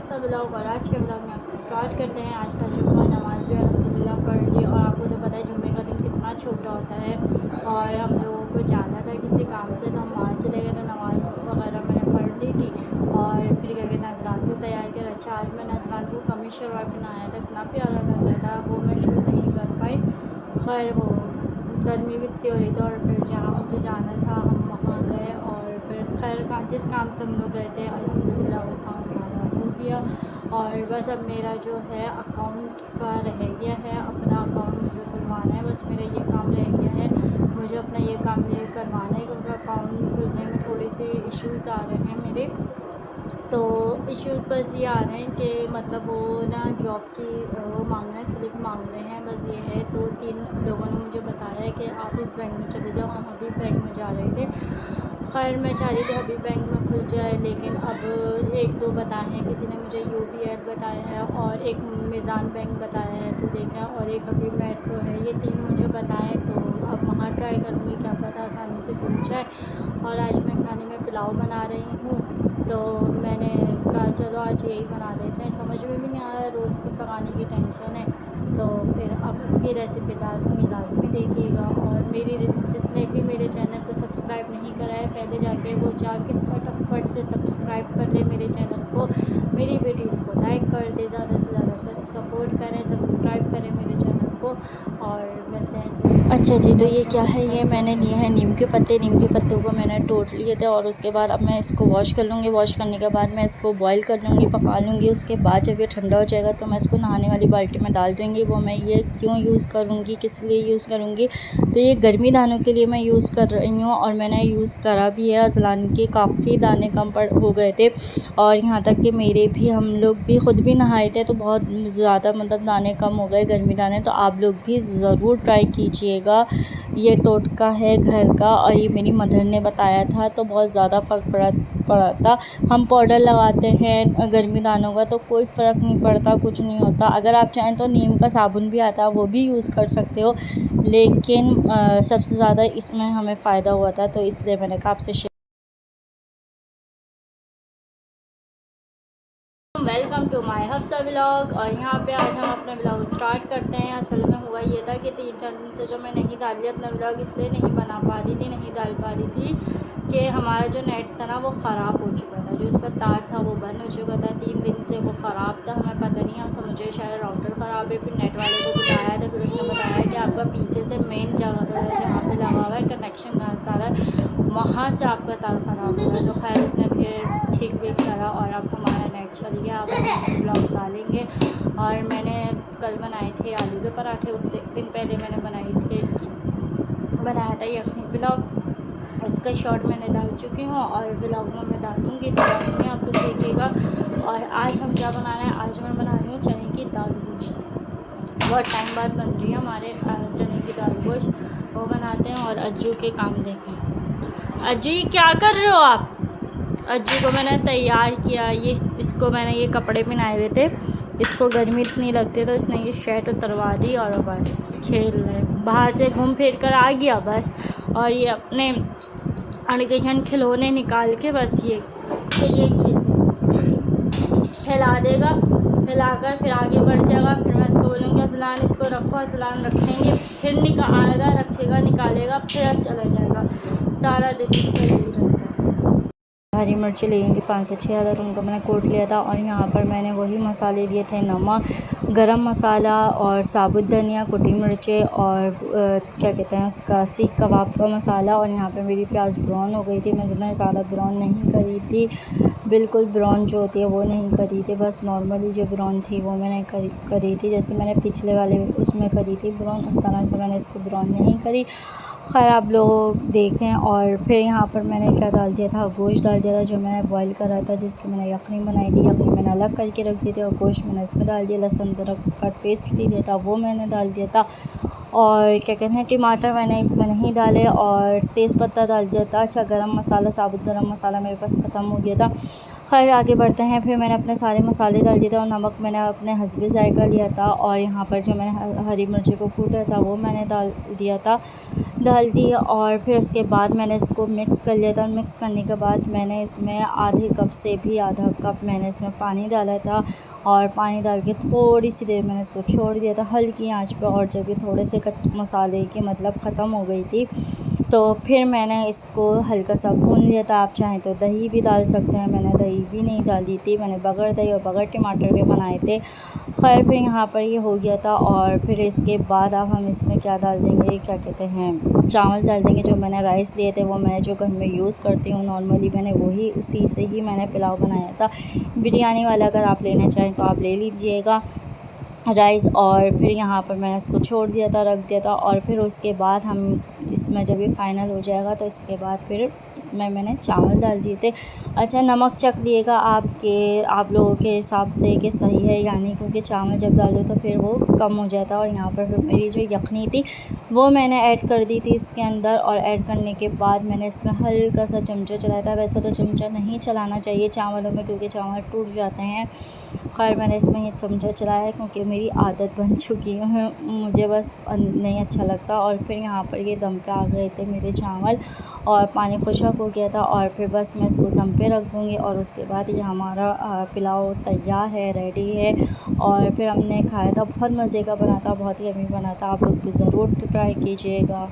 Hafsa blog. और आज के ब्लॉग में आपसे स्टार्ट करते हैं। आज का जुम्मा नमाज़ भी अल्हम्दुलिल्लाह पढ़ ली। और आपको तो पता है जुम्मे का दिन कितना छोटा होता है। और हम लोगों को जाना था किसी काम से, तो हम वहाँ चले गए। तो नमाज़ वगैरह मैंने पढ़ ली थी और फिर करके नजरान को तैयार किया। अच्छा, आज मैं नजरान को कमीज शलवार बनाया था, इतना प्यारा लग रहा था, वो मैं शूट नहीं कर पाई। खैर वो गर्मी भी इतनी हो रही थी और फिर जहाँ मुझे जाना था हम वहाँ गए। और फिर खैर जिस काम से हम लोग गए थे अल्हम्दुलिल्लाह वो काम हमारा हो गया। और बस अब मेरा जो है अकाउंट का रह गया है, अपना अकाउंट मुझे खुलवाना है। बस मेरा ये काम रह गया है, मुझे अपना ये काम ये करवाना है, क्योंकि अकाउंट खुलने में थोड़े से इश्यूज़ आ रहे हैं मेरे। तो इश्यूज़ बस ये आ रहे हैं कि मतलब वो ना जॉब की वो मांग रहे हैं, स्लिप मांग रहे हैं, बस ये है। 2-3 लोगों ने मुझे बताया है कि आप इस बैंक में चले जाओ। हम अभी बैंक में जा रहे थे। खैर मैं चाह रही थी अभी बैंक में खुल जाए, लेकिन अब 1-2 बताए हैं। किसी ने मुझे UBI बताया है और एक मीज़ान बैंक बताया है, तो देखा, और एक अभी मेट्रो है। ये 3 मुझे बताएं, तो अब वहाँ ट्राई करूँगी, क्या पता आसानी से खुल जाए। और आज मैं खाने में पुलाव बना रही हूँ, तो मैंने कहा चलो आज यही बना देते हैं। समझ में भी नहीं आ रहा, रोज़ की पकाने की टेंशन है। तो फिर अब उसकी रेसिपी डालूँगी, लाजमी देखिएगा। और मेरी जिसने भी मेरे चैनल को सब्सक्राइब नहीं करा है, पहले जाके वो जाके फटाफट से सब्सक्राइब कर ले मेरे चैनल को, मेरी वीडियोज़ को लाइक कर दे, ज़्यादा से ज़्यादा सपोर्ट करें, सब्सक्राइब करें मेरे चैनल को। और मिलते हैं। अच्छा जी, तो ये क्या है, ये मैंने लिया है नीम के पत्ते। नीम के पत्तों को मैंने तोड़ लिए थे और उसके बाद अब मैं इसको वॉश कर लूँगी। वॉश करने के बाद मैं इसको बॉईल कर लूँगी, पका लूँगी। उसके बाद जब ये ठंडा हो जाएगा तो मैं इसको नहाने वाली बाल्टी में डाल दूँगी। वो मैं ये क्यों यूज़ करूँगी, किस लिए यूज़ करूँगी, तो ये गर्मी दानों के लिए मैं यूज़ कर रही हूँ। और मैंने यूज़ करा भी है। अजलान के काफ़ी दाने कम हो गए थे और यहाँ तक कि मेरे भी, हम लोग भी ख़ुद भी नहाए थे तो बहुत ज़्यादा मतलब दाने कम हो गए, गर्मी दाने। तो आप लोग भी ज़रूर ट्राई कीजिएगा। ये टोटका है घर का और ये मेरी मदर ने बताया था, तो बहुत ज़्यादा फ़र्क पड़ा था। हम पाउडर लगाते हैं गर्मी दानों का तो कोई फ़र्क नहीं पड़ता, कुछ नहीं होता। अगर आप चाहें तो नीम का साबुन भी आता है, वो भी यूज़ कर सकते हो, लेकिन सबसे ज़्यादा इसमें हमें फ़ायदा हुआ था, तो इसलिए मैंने कहा आपसे welcome to my Hafsa vlog. और यहाँ पे आज हम अपना व्लॉग स्टार्ट करते हैं। असल में हुआ ये था कि 3-4 दिन से जो मैं नहीं डाली अपना व्लॉग, इसलिए नहीं बना पा रही थी, नहीं डाल पा रही थी कि हमारा जो नेट था ना वो ख़राब हो चुका था, जो उसका तार था वो बंद हो चुका था। 3 दिन से वो ख़राब था, हमें पता नहीं, हम समझे शायद राउटर ख़राब है। फिर नेट वाले को बुलाया था, फिर उसने बताया कि आपका पीछे से मेन जगह जहाँ पर लगा हुआ है कनेक्शन सारा, वहाँ से आपका तार ख़राब हो रहा है। तो खैर उसने फिर ठीक भी करा और अब हमारा नेट चल गया। अब हम ब्लॉग डालेंगे। और मैंने कल बनाए थे आलू के पराठे, उससे एक दिन पहले मैंने बनाया था यखनी पुलाव, उसका शॉर्ट मैंने डाल चुकी हूँ और ब्लॉग में मैं डालूँगी, तो में आप लोग देखिएगा। और आज हम क्या बनाना है, आज मैं बना रही हूँ चने की दाल गोश्त। बहुत टाइम बाद बन रही है हमारे चने की दाल गोश्त, वो बनाते हैं। और अज्जू के काम देखें। अज्जू ये क्या कर रहे हो आप? अज्जू को मैंने तैयार किया, इसको मैंने ये कपड़े पहनाए हुए थे, इसको गर्मी इतनी लगती है तो इसने ये शर्ट उतरवा दी और बस खेल रहे, बाहर से घूम फिर कर आ गया बस। और ये अपने एडुकेशन खिलौने निकाल के बस ये हिला देगा, हिलाकर फिर आगे बढ़ जाएगा। फिर मैं इसको बोलूँगी अजलान इसको रखो, अजलान रखेंगे, फिर आएगा, रखेगा, निकालेगा, फिर चला जाएगा। सारा दिन इसका यही रहता है। हरी मिर्ची लेंगे 5 से 6 अदर, उनको मैंने कूट लिया था। और यहाँ पर मैंने वही मसाले लिए थे, नमक, गरम मसाला और साबुत धनिया, कुटी मिर्चें और क्या कहते हैं उसका सीख कबाब का मसाला। और यहाँ पर मेरी प्याज ब्राउन हो गई थी, मैं ज़्यादा ब्राउन नहीं करी थी, बिल्कुल ब्राउन जो होती है वो नहीं करी थी, बस नॉर्मली जो ब्राउन थी वो मैंने करी थी, जैसे मैंने पिछले वाले उसमें करी थी ब्राउन, उस तरह से मैंने इसको ब्राउन नहीं करी। खैर आप लोग देखें। और फिर यहाँ पर मैंने क्या डाल दिया था, गोश्त डाल दिया था जो मैंने बॉईल करा था, जिसकी मैंने यखनी बनाई थी। यखनी मैंने अलग करके रख दी थी और गोश्त मैंने इसमें डाल दिया। लहसुन अदरक का पेस्ट ले लिया था, वो मैंने डाल दिया था। और क्या कहते हैं, टमाटर मैंने इसमें नहीं डाले और तेज़पत्ता डाल दिया था। अच्छा, गरम मसाला, साबुत गरम मसाला मेरे पास ख़त्म हो गया था। खैर आगे बढ़ते हैं। फिर मैंने अपने सारे मसाले डाल दिए थे और नमक मैंने अपने हस्बे जायका लिया था। और यहाँ पर जो मैंने हरी मिर्ची को कूटा था वो मैंने डाल दिया था। डाल दी और फिर उसके बाद मैंने इसको मिक्स कर लिया था। मिक्स करने के बाद मैंने इसमें आधे कप से भी आधा कप मैंने इसमें पानी डाला था और पानी डाल के थोड़ी सी देर मैंने इसको छोड़ दिया था हल्की आंच पे। और जब ये थोड़े से मसाले की मतलब ख़त्म हो गई थी तो फिर मैंने इसको हल्का सा भून लिया था। आप चाहें तो दही भी डाल सकते हैं, मैंने दही भी नहीं डाली थी, मैंने बगैर दही और बगैर टमाटर के बनाए थे। खैर फिर यहाँ पर ये हो गया था और फिर इसके बाद अब हम इसमें क्या डाल देंगे, क्या कहते हैं, चावल डाल देंगे। जो मैंने राइस लिए थे वो मैं जो घर में यूज़ करती हूँ नॉर्मली, मैंने वही उसी से ही मैंने पुलाव बनाया था। बिरयानी वाला अगर आप लेना चाहें तो आप ले लीजिएगा राइस। और फिर यहाँ पर मैंने इसको छोड़ दिया था, रख दिया था। और फिर उसके बाद हम इसमें जब ये फ़ाइनल हो जाएगा तो इसके बाद फिर इसमें मैंने चावल डाल दिए थे। अच्छा, नमक चख लिएगा आप लोगों के हिसाब से कि सही है यानी, क्योंकि चावल जब डालो तो फिर वो कम हो जाता है। और यहाँ पर फिर मेरी जो यखनी थी वो मैंने ऐड कर दी थी इसके अंदर। और ऐड करने के बाद मैंने इसमें हल्का सा चमचा चलाया था। वैसे तो चमचा नहीं चलाना चाहिए चावलों में क्योंकि चावल टूट जाते हैं। खैर मैंने इसमें ये चमचा चलाया क्योंकि मेरी आदत बन चुकी है, मुझे बस नहीं अच्छा लगता। और फिर यहाँ पर ये दम पे आ गए थे मेरे चावल और पानी खुशक हो गया था। और फिर बस मैं इसको दम पे रख दूँगी और उसके बाद ये हमारा पुलाव तैयार है, रेडी है। और फिर हमने खाया था, बहुत मज़े का बना था, बहुत ही यम्मी बना था। आप लोग भी ज़रूर ट्राई कीजिएगा।